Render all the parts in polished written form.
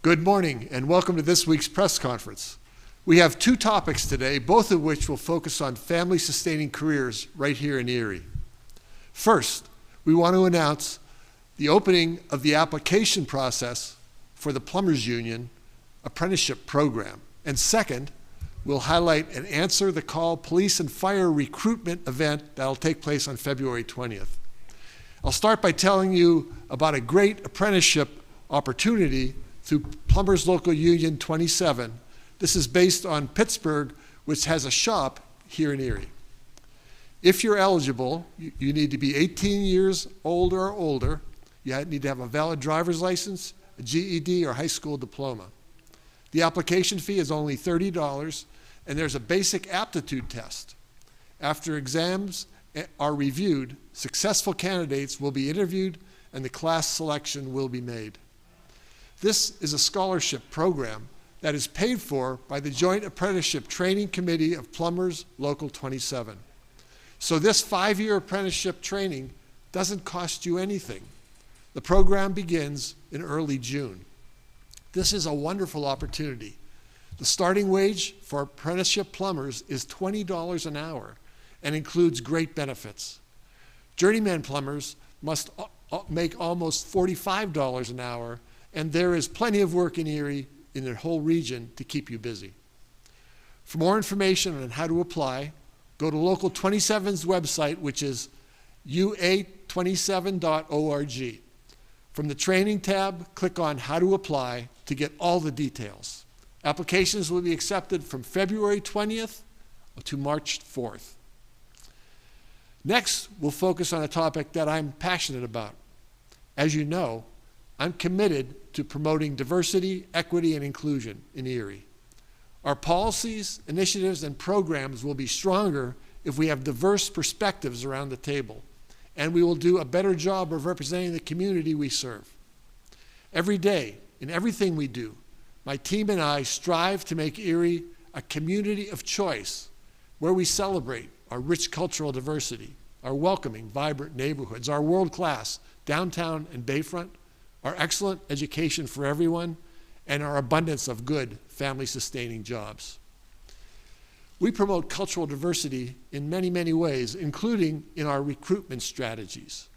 Good morning and welcome to this week's press conference. We have two topics today, both of which will focus on family-sustaining careers right here in Erie. First, we want to announce the opening of the application process for the Plumbers Union apprenticeship program. And second, we'll highlight an Answer the Call police and fire recruitment event that'll take place on February 20th. I'll start by telling you about a great apprenticeship opportunity through Plumbers Local Union 27. This is based on Pittsburgh, which has a shop here in Erie. If you're eligible, you need to be 18 years old or older. You need to have a valid driver's license, a GED, or high school diploma. The application fee is only $30, and there's a basic aptitude test. After exams are reviewed, successful candidates will be interviewed, and the class selection will be made. This is a scholarship program that is paid for by the Joint Apprenticeship Training Committee of Plumbers Local 27. So this 5-year apprenticeship training doesn't cost you anything. The program begins in early June. This is a wonderful opportunity. The starting wage for apprenticeship plumbers is $20 an hour and includes great benefits. Journeyman plumbers must make almost $45 an hour, and there is plenty of work in Erie in the whole region to keep you busy. For more information on how to apply, go to Local 27's website, which is ua27.org. From the training tab, click on How to Apply to get all the details. Applications will be accepted from February 20th to March 4th. Next, we'll focus on a topic that I'm passionate about. As you know, I'm committed to promoting diversity, equity, and inclusion in Erie. Our policies, initiatives, and programs will be stronger if we have diverse perspectives around the table, and we will do a better job of representing the community we serve. Every day, in everything we do, my team and I strive to make Erie a community of choice where we celebrate our rich cultural diversity, our welcoming, vibrant neighborhoods, our world-class downtown and bayfront, our excellent education for everyone, and our abundance of good family-sustaining jobs. We promote cultural diversity in many, many ways, including in our recruitment strategies.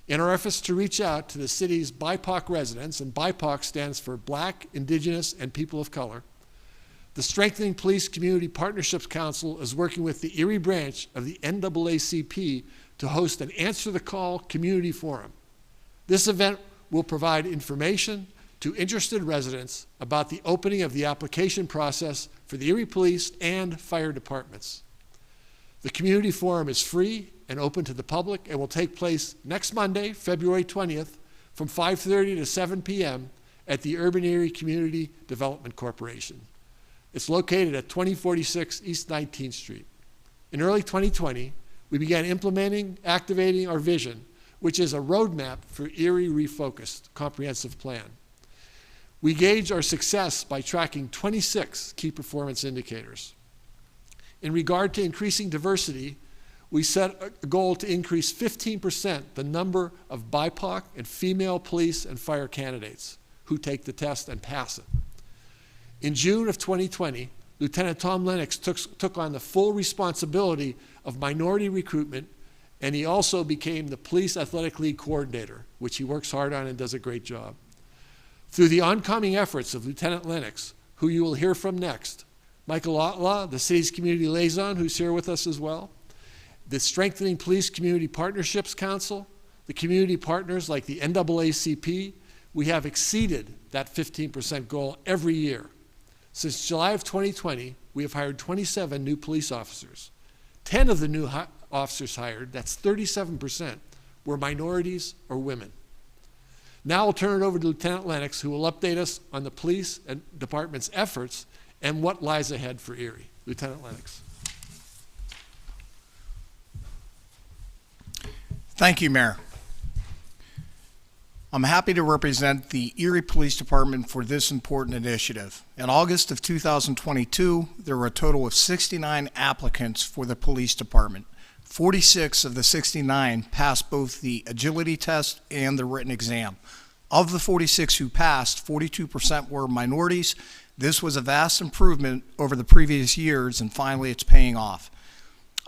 In our efforts to reach out to the city's BIPOC residents, and BIPOC stands for Black, Indigenous, and People of Color, the Strengthening Police Community Partnerships Council is working with the Erie branch of the NAACP to host an Answer the Call community forum. This event will provide information to interested residents about the opening of the application process for the Erie Police and Fire Departments. The community forum is free and open to the public and will take place next Monday, February 20th, from 5:30 to 7 p.m. at the Urban Erie Community Development Corporation. It's located at 2046 East 19th Street. In early 2020, we began implementing, activating our vision, which is a roadmap for Erie Refocused Comprehensive Plan. We gauge our success by tracking 26 key performance indicators. In regard to increasing diversity, we set a goal to increase 15% the number of BIPOC and female police and fire candidates who take the test and pass it. In June of 2020, Lieutenant Tom Lennox took on the full responsibility of minority recruitment, and he also became the Police Athletic League Coordinator, which he works hard on and does a great job. Through the oncoming efforts of Lieutenant Lennox, who you will hear from next, Michael Otla, the city's community liaison, who's here with us as well, the Strengthening Police Community Partnerships Council, the community partners like the NAACP, we have exceeded that 15% goal every year. Since July of 2020, we have hired 27 new police officers. 10 of the new officers hired, that's 37%, were minorities or women. Now I'll turn it over to Lieutenant Lennox, who will update us on the police and department's efforts and what lies ahead for Erie. Lieutenant Lennox. Thank you, Mayor. I'm happy to represent the Erie Police Department for this important initiative. In August of 2022, there were a total of 69 applicants for the police department. 46 of the 69 passed both the agility test and the written exam. Of the 46 who passed, 42% were minorities. This was a vast improvement over the previous years, and finally it's paying off.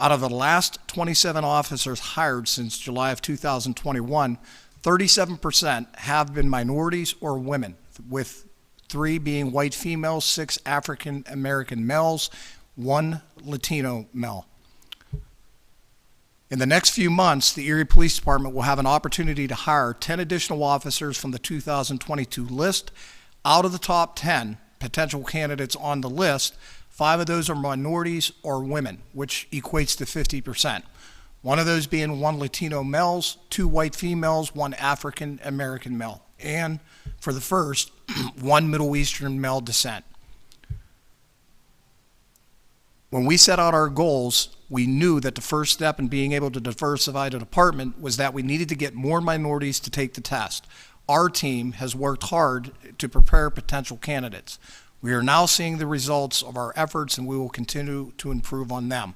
Out of the last 27 officers hired since July of 2021, 37% have been minorities or women, with 3 being white females, 6 African American males, 1 Latino male. In the next few months, the Erie Police Department will have an opportunity to hire 10 additional officers from the 2022 list. Out of the top 10 potential candidates on the list, 5 of those are minorities or women, which equates to 50%. One of those being 1 Latino males, 2 white females, 1 African American male, and for the first, 1 Middle Eastern male descent. When we set out our goals, we knew that the first step in being able to diversify the department was that we needed to get more minorities to take the test. Our team has worked hard to prepare potential candidates. We are now seeing the results of our efforts, and we will continue to improve on them.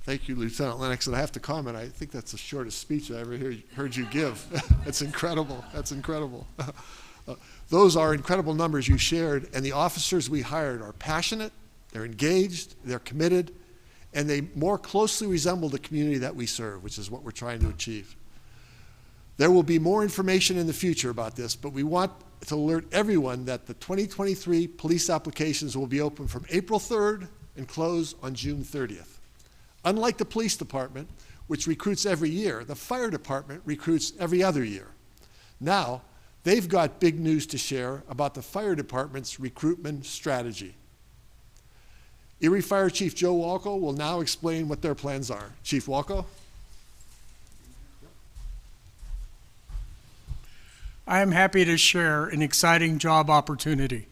Thank you, Lieutenant Lennox. And I have to comment, I think that's the shortest speech I ever heard you give. That's incredible. That's incredible. Those are incredible numbers you shared, and the officers we hired are passionate, they're engaged, they're committed, and they more closely resemble the community that we serve, which is what we're trying to achieve. There will be more information in the future about this, but we want to alert everyone that the 2023 police applications will be open from April 3rd and close on June 30th. Unlike the police department, which recruits every year, the fire department recruits every other year. Now, they've got big news to share about the fire department's recruitment strategy. Erie Fire Chief Joe Walko will now explain what their plans are. Chief Walko? I am happy to share an exciting job opportunity,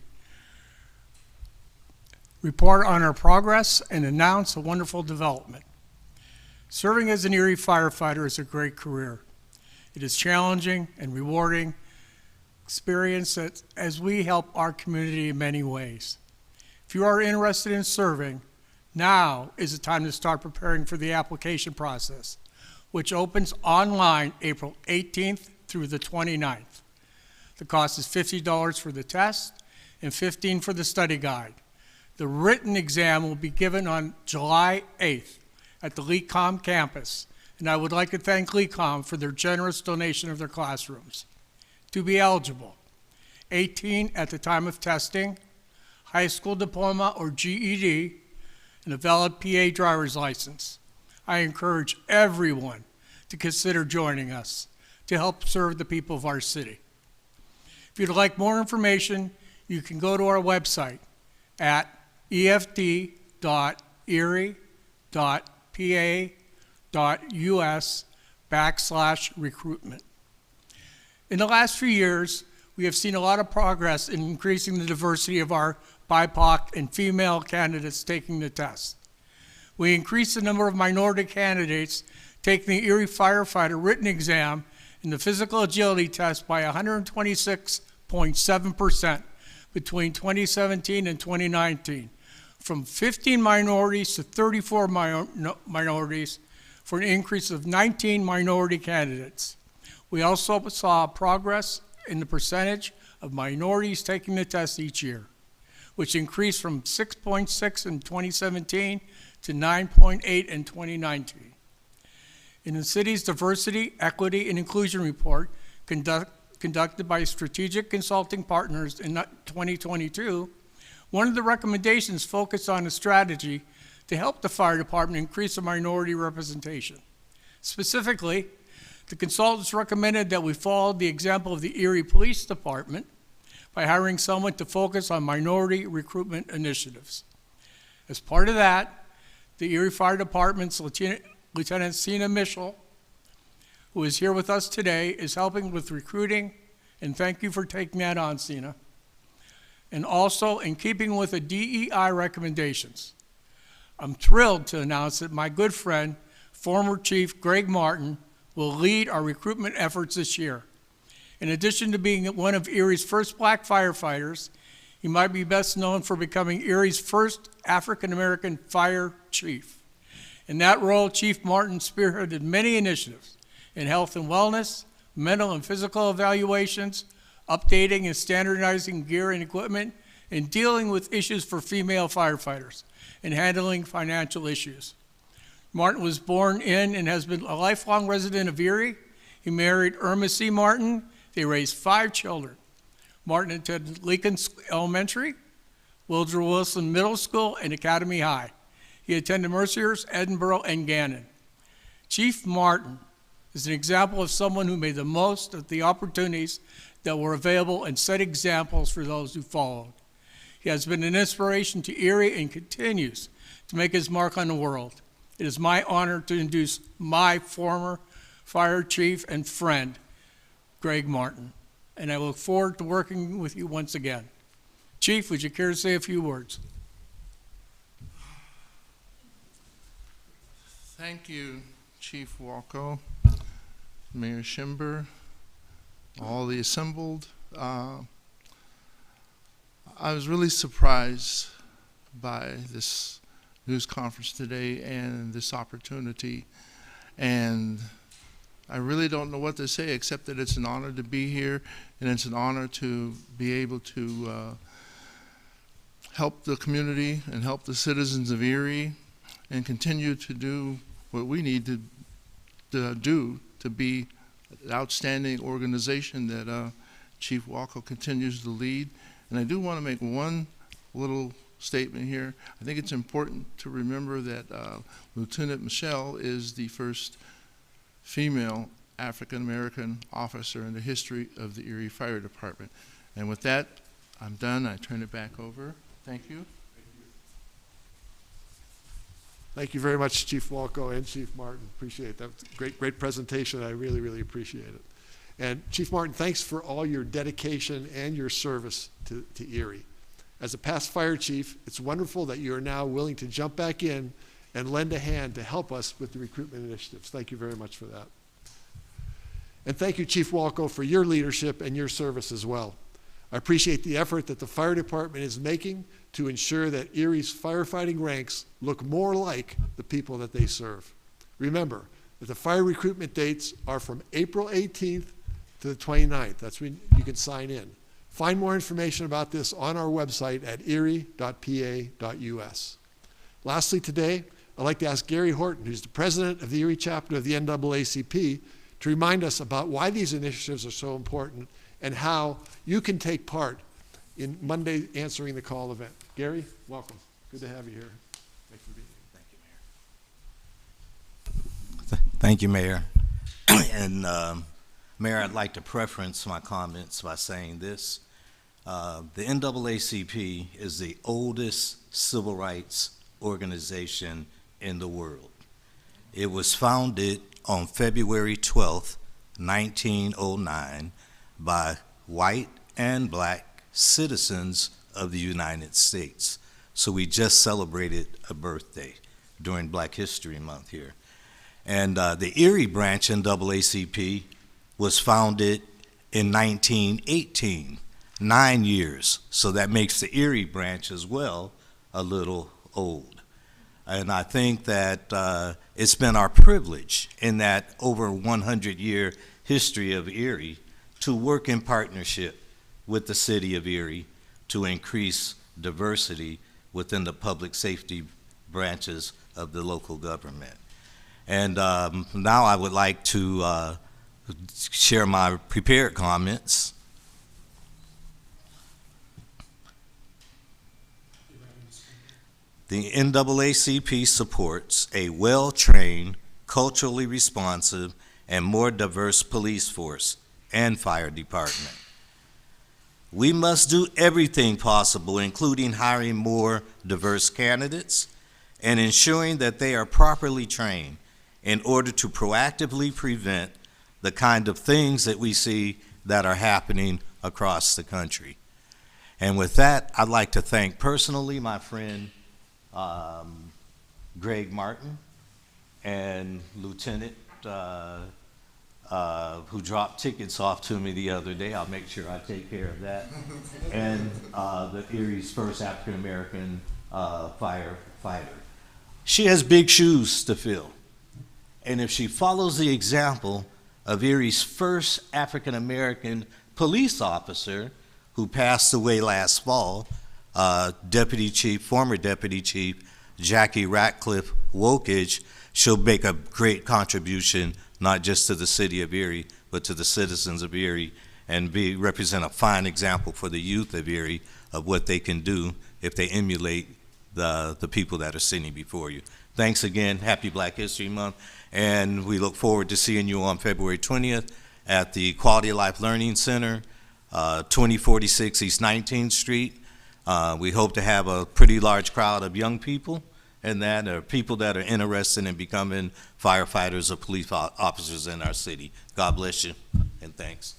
report on our progress, and announce a wonderful development. Serving as an Erie firefighter is a great career. It is challenging and rewarding experience as we help our community in many ways. If you are interested in serving, now is the time to start preparing for the application process, which opens online April 18th through the 29th. The cost is $50 for the test and $15 for the study guide. The written exam will be given on July 8th at the LECOM campus, and I would like to thank LECOM for their generous donation of their classrooms. To be eligible, 18 at the time of testing, high school diploma or GED, and a valid PA driver's license. I encourage everyone to consider joining us to help serve the people of our city. If you'd like more information, you can go to our website at efd.erie.pa.us/recruitment. In the last few years, we have seen a lot of progress in increasing the diversity of our BIPOC and female candidates taking the test. We increased the number of minority candidates taking the Erie firefighter written exam and the physical agility test by 126.7% between 2017 and 2019, from 15 minorities to 34 minorities, for an increase of 19 minority candidates. We also saw progress in the percentage of minorities taking the test each year, which increased from 6.6 in 2017 to 9.8 in 2019. In the city's Diversity, Equity, and Inclusion Report, conducted by Strategic Consulting Partners in 2022, one of the recommendations focused on a strategy to help the fire department increase the minority representation. Specifically, the consultants recommended that we follow the example of the Erie Police Department by hiring someone to focus on minority recruitment initiatives. As part of that, the Erie Fire Department's Lieutenant Sina Mitchell, who is here with us today, is helping with recruiting, and thank you for taking that on, Sina. And also, in keeping with the DEI recommendations, I'm thrilled to announce that my good friend, former Chief Greg Martin, will lead our recruitment efforts this year. In addition to being one of Erie's first black firefighters, he might be best known for becoming Erie's first African-American fire chief. In that role, Chief Martin spearheaded many initiatives in health and wellness, mental and physical evaluations, updating and standardizing gear and equipment, and dealing with issues for female firefighters, and handling financial issues. Martin was born in and has been a lifelong resident of Erie. He married Irma C. Martin. They raised 5 children. Martin attended Lincoln Elementary, Woodrow Wilson Middle School, and Academy High. He attended Mercyhurst, Edinburgh, and Gannon. Chief Martin is an example of someone who made the most of the opportunities that were available and set examples for those who followed. He has been an inspiration to Erie and continues to make his mark on the world. It is my honor to introduce my former fire chief and friend, Greg Martin, and I look forward to working with you once again. Chief, would you care to say a few words? Thank you, Chief Walko, Mayor Schimber, all the assembled. I was really surprised by this news conference today and this opportunity, and I really don't know what to say except that it's an honor to be here, and it's an honor to be able to help the community and help the citizens of Erie and continue to do what we need to do to be an outstanding organization that Chief Walko continues to lead. And I do want to make one little statement here. I think it's important to remember that Lieutenant Michelle is the first female African-American officer in the history of the Erie Fire Department. And with that, I'm done. I turn it back over. Thank you. Thank you very much, Chief Walko and Chief Martin. Appreciate it. That was a great presentation. I really, really appreciate it. And Chief Martin, thanks for all your dedication and your service to Erie. As a past fire chief, it's wonderful that you are now willing to jump back in and lend a hand to help us with the recruitment initiatives. Thank you very much for that. And thank you, Chief Walko, for your leadership and your service as well. I appreciate the effort that the fire department is making to ensure that Erie's firefighting ranks look more like the people that they serve. Remember that the fire recruitment dates are from April 18th to the 29th. That's when you can sign in. Find more information about this on our website at erie.pa.us. Lastly today, I'd like to ask Gary Horton, who's the president of the Erie chapter of the NAACP, to remind us about why these initiatives are so important and how you can take part in Monday Answering the Call event. Gary, welcome. Good to have you here. Thanks for being here. Thank you, Mayor. And Mayor, I'd like to preference my comments by saying this. The NAACP is the oldest civil rights organization in the world. It was founded on February 12th, 1909 by white and black citizens of the United States. So we just celebrated a birthday during Black History Month here. And the Erie branch NAACP was founded in 1918, 9 years. So that makes the Erie branch as well a little old. And I think that it's been our privilege in that over 100-year history of Erie to work in partnership with the city of Erie to increase diversity within the public safety branches of the local government. And now I would like to share my prepared comments. The NAACP supports a well-trained, culturally responsive, and more diverse police force and fire department. We must do everything possible, including hiring more diverse candidates and ensuring that they are properly trained in order to proactively prevent the kind of things that we see that are happening across the country. And with that, I'd like to thank personally my friend Greg Martin and Lieutenant who dropped tickets off to me the other day. I'll make sure I take care of that. And the Erie's first African-American firefighter. she has big shoes to fill. And if she follows the example of Erie's first African American police officer, who passed away last fall, former Deputy Chief Jackie Ratcliffe Wokage, she'll make a great contribution, not just to the city of Erie, but to the citizens of Erie, and represent a fine example for the youth of Erie of what they can do if they emulate the people that are sitting before you. Thanks again. Happy Black History Month. And we look forward to seeing you on February 20th at the Quality of Life Learning Center, 2046 East 19th Street. We hope to have a pretty large crowd of young people and that are people that are interested in becoming firefighters or police officers in our city. God bless you, and thanks.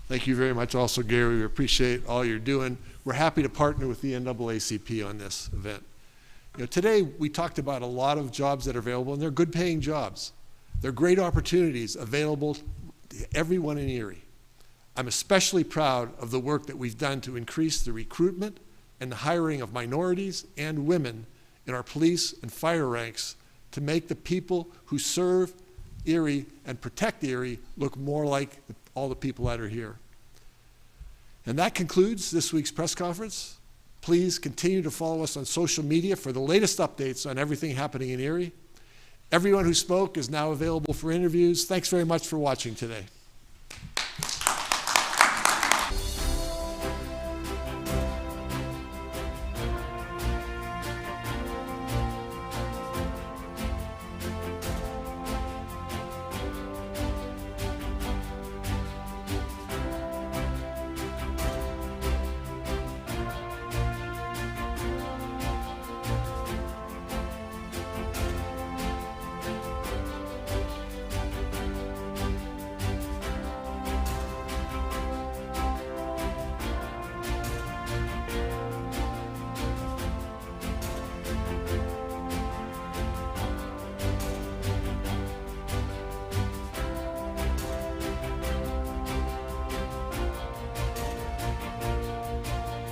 Thank you very much also, Gary. We appreciate all you're doing. We're happy to partner with the NAACP on this event. You know, today we talked about a lot of jobs that are available, and they're good paying jobs. They're great opportunities available to everyone in Erie. I'm especially proud of the work that we've done to increase the recruitment and the hiring of minorities and women in our police and fire ranks to make the people who serve Erie and protect Erie look more like all the people that are here. And that concludes this week's press conference. Please continue to follow us on social media for the latest updates on everything happening in Erie. Everyone who spoke is now available for interviews. Thanks very much for watching today.